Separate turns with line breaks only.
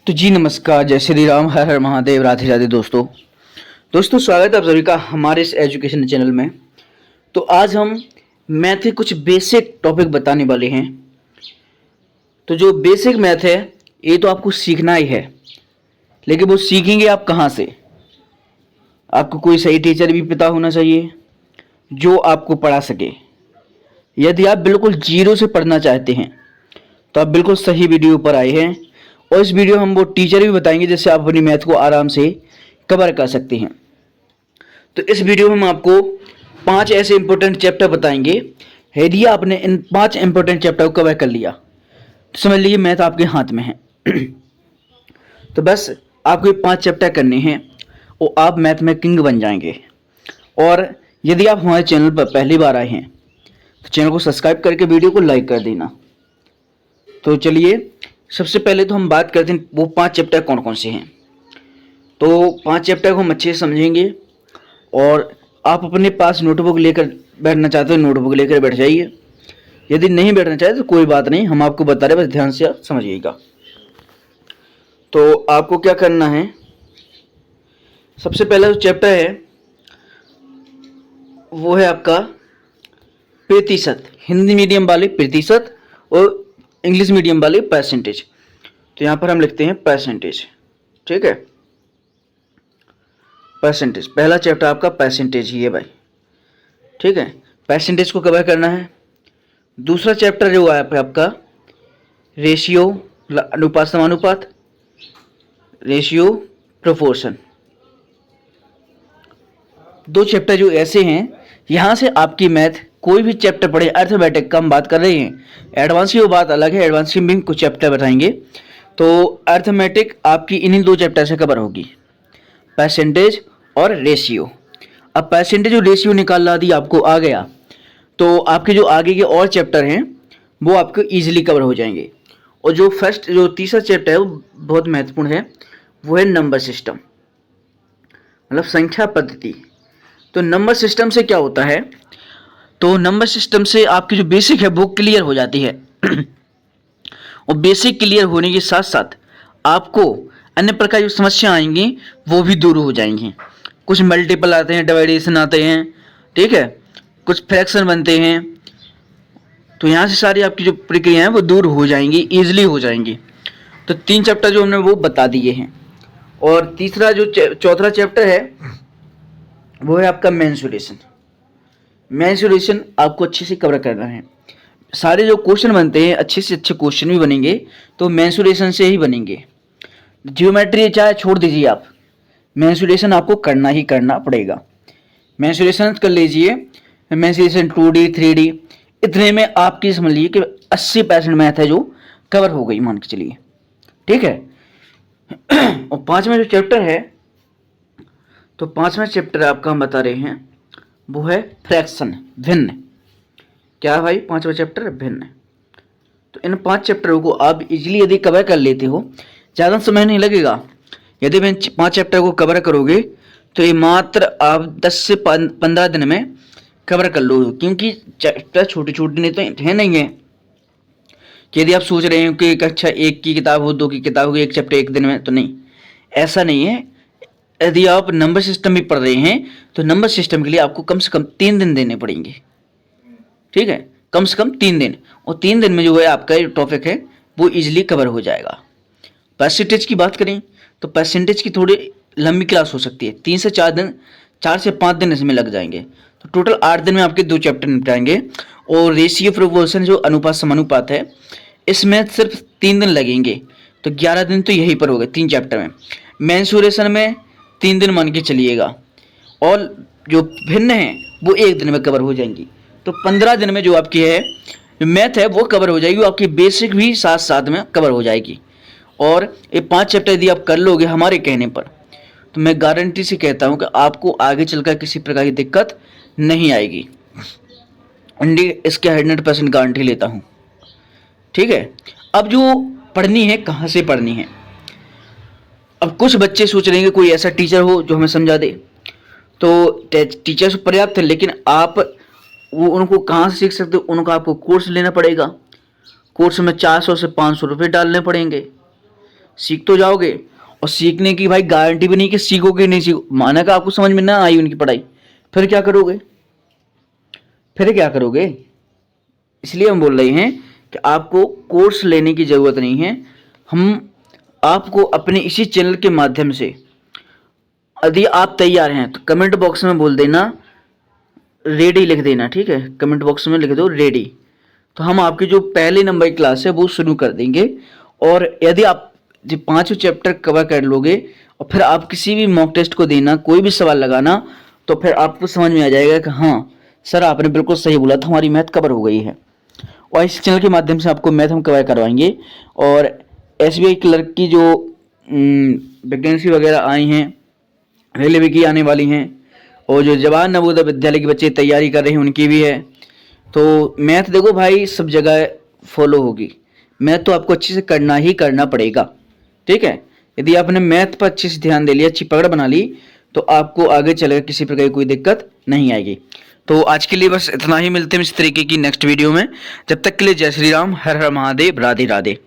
तो जी नमस्कार, जय श्री राम, हर हर महादेव, राधे राधे। दोस्तों स्वागत है आप सभी का हमारे इस एजुकेशन चैनल में। तो आज हम मैथ के कुछ बेसिक टॉपिक बताने वाले हैं। तो जो बेसिक मैथ है ये तो आपको सीखना ही है, लेकिन वो सीखेंगे आप कहाँ से? आपको कोई सही टीचर भी पता होना चाहिए जो आपको पढ़ा सके। यदि आप बिल्कुल जीरो से पढ़ना चाहते हैं तो आप बिल्कुल सही वीडियो पर आए हैं, और इस वीडियो में हम वो टीचर भी बताएंगे जिससे आप अपनी मैथ को आराम से कवर कर सकते हैं। तो इस वीडियो में हम आपको 5 ऐसे इंपॉर्टेंट चैप्टर बताएंगे। यदि आपने इन 5 इंपॉर्टेंट चैप्टर को कवर कर लिया तो समझ लीजिए मैथ आपके हाथ में है। तो बस आपको ये 5 चैप्टर करने हैं और आप मैथ में किंग बन जाएंगे। और यदि आप हमारे चैनल पर पहली बार आए हैं तो चैनल को सब्सक्राइब करके वीडियो को लाइक कर देना। तो चलिए सबसे पहले तो हम बात करते हैं वो 5 चैप्टर कौन कौन से हैं। तो 5 चैप्टर को हम अच्छे से समझेंगे, और आप अपने पास नोटबुक लेकर बैठना चाहते हो नोटबुक लेकर बैठ जाइए। यदि नहीं बैठना चाहते तो कोई बात नहीं, हम आपको बता रहे हैं, बस ध्यान से समझिएगा। तो आपको क्या करना है, सबसे पहला जो चैप्टर है वो है आपका प्रतिशत। हिंदी मीडियम वाले प्रतिशत और इंग्लिश मीडियम वाले परसेंटेज। तो यहाँ पर हम लिखते हैं परसेंटेज, ठीक है। परसेंटेज पहला चैप्टर आपका परसेंटेज ही है भाई, ठीक है। परसेंटेज को कवर करना है। दूसरा चैप्टर जो है आपका रेशियो, अनुपात समानुपात, रेशियो प्रोपोर्शन। 2 चैप्टर जो ऐसे हैं, यहाँ से आपकी मैथ कोई भी चैप्टर पढ़े, अर्थमेटिक का हम बात कर रहे हैं, एडवांस की वो बात अलग है, एडवांस की भी कुछ चैप्टर बताएंगे। तो अर्थमेटिक आपकी इन्हीं 2 चैप्टर से कवर होगी, परसेंटेज और रेशियो। अब परसेंटेज और रेशियो निकालना यदि आपको आ गया तो आपके जो आगे के और चैप्टर हैं वो आपको ईजिली कवर हो जाएंगे। और जो तीसरा चैप्टर है वो बहुत महत्वपूर्ण है, वो है नंबर सिस्टम, मतलब संख्या पद्धति। तो नंबर सिस्टम से क्या होता है, तो नंबर सिस्टम से आपकी जो बेसिक है वो क्लियर हो जाती है। और बेसिक क्लियर होने के साथ साथ आपको अन्य प्रकार की समस्या आएंगी वो भी दूर हो जाएंगी। कुछ मल्टीपल आते हैं, डिवाइडेशन आते हैं, ठीक है, कुछ फ्रैक्शन बनते हैं। तो यहाँ से सारी आपकी जो प्रक्रिया है वो दूर हो जाएंगी, ईजिली हो जाएंगी। तो 3 चैप्टर जो हमने वो बता दिए हैं। और तीसरा जो चौथा चैप्टर है वो है आपका मेंसुरेशन। मेंसुरेशन आपको अच्छे से कवर करना है। सारे जो क्वेश्चन बनते हैं अच्छे से अच्छे क्वेश्चन भी बनेंगे तो मेंसुरेशन से ही बनेंगे। ज्योमेट्री चाहे छोड़ दीजिए आप, मेंसुरेशन आपको करना ही करना पड़ेगा। मेंसुरेशन कर लीजिए, मेंसुरेशन 2D 3D, इतने में आपकी समझ लीजिए कि 80% मैथ है जो कवर हो गई, मान के चलिए, ठीक है। और 5वां जो चैप्टर है, तो 5वां चैप्टर आपका हम बता रहे हैं वो है फ्रैक्शन, भिन्न। क्या है भाई? 5वां चैप्टर भिन्न। तो इन 5 चैप्टरों को आप इजीली यदि कवर कर लेते हो, ज़्यादा समय नहीं लगेगा। यदि इन 5 चैप्टर को कवर करोगे तो ये मात्र आप 10 से 15 दिन में कवर कर लो, क्योंकि चैप्टर छोटे छोटे नहीं तो है नहीं है कि यदि आप सोच रहे हो कि कक्षा 1 की किताब हो, 2 की किताब हो, एक चैप्टर 1 दिन में, तो नहीं, ऐसा नहीं है। यदि आप नंबर सिस्टम भी पढ़ रहे हैं तो नंबर सिस्टम के लिए आपको कम से कम 3 दिन देने पड़ेंगे, ठीक है, कम से कम 3 दिन। और 3 दिन में जो है आपका जो टॉपिक है वो इजीली कवर हो जाएगा। परसेंटेज की बात करें तो परसेंटेज की थोड़ी लंबी क्लास हो सकती है, 3 से 4 दिन, 4 से 5 दिन इसमें लग जाएंगे। तो टोटल 8 दिन में आपके 2 चैप्टर निपटाएंगे। और रेशियो प्रोपोर्शन जो अनुपात समानुपात है, इसमें सिर्फ 3 दिन लगेंगे, तो 11 दिन तो यहीं पर हो गए 3 चैप्टर में। मेंसुरेशन में 3 दिन मान के चलिएगा, और जो भिन्न है वो 1 दिन में कवर हो जाएंगी। तो 15 दिन में जो आपकी है मैथ है वो कवर हो जाएगी, आपकी बेसिक भी साथ साथ में कवर हो जाएगी। और ये 5 चैप्टर यदि आप कर लोगे हमारे कहने पर, तो मैं गारंटी से कहता हूँ कि आपको आगे चलकर किसी प्रकार की दिक्कत नहीं आएगी। इसके 100% गारंटी लेता हूँ, ठीक है। अब जो पढ़नी है, कहाँ से पढ़नी है? अब कुछ बच्चे सोच रहे हैं कि कोई ऐसा टीचर हो जो हमें समझा दे, तो टीचर्स पर्याप्त है, लेकिन आप वो उनको कहाँ से सीख सकते हो? उनको आपको कोर्स लेना पड़ेगा। कोर्स में 400 से 500 रुपये डालने पड़ेंगे। सीख तो जाओगे, और सीखने की भाई गारंटी भी नहीं कि सीखोगे नहीं सीखो, माना कि आपको समझ में ना आई उनकी पढ़ाई, फिर क्या करोगे? फिर क्या करोगे? इसलिए हम बोल रहे हैं कि आपको कोर्स लेने की ज़रूरत नहीं है। हम आपको अपने इसी चैनल के माध्यम से, यदि आप तैयार हैं तो कमेंट बॉक्स में बोल देना रेडी, लिख देना, ठीक है? कमेंट बॉक्स में लिख दो रेडी। तो हम आपकी जो पहले नंबर की क्लास है वो शुरू कर देंगे। और यदि आप जो 5 चैप्टर कवर कर लोगे और फिर आप किसी भी मॉक टेस्ट को देना, कोई भी सवाल लगाना, तो फिर आपको समझ में आ जाएगा कि हाँ सर आपने बिल्कुल सही बोला था, हमारी मैथ कवर हो गई है। और इस चैनल के माध्यम से आपको मैथ हम कवर करवाएंगे। और SBI क्लर्क की जो वैकेंसी वगैरह आई हैं, रेलवे की आने वाली हैं, और जो जवाहर नवोदय विद्यालय के बच्चे तैयारी कर रहे हैं उनकी भी है। तो मैथ देखो भाई सब जगह फॉलो होगी, मैथ तो आपको अच्छे से करना ही करना पड़ेगा, ठीक है? यदि आपने मैथ पर अच्छे से ध्यान दे लिया, अच्छी पकड़ बना ली, तो आपको आगे चलकर किसी प्रकार की कोई दिक्कत नहीं आएगी। तो आज के लिए बस इतना ही, मिलते हैं इस तरीके की नेक्स्ट वीडियो में। जब तक के लिए जय श्री राम, हर हर महादेव, राधे राधे।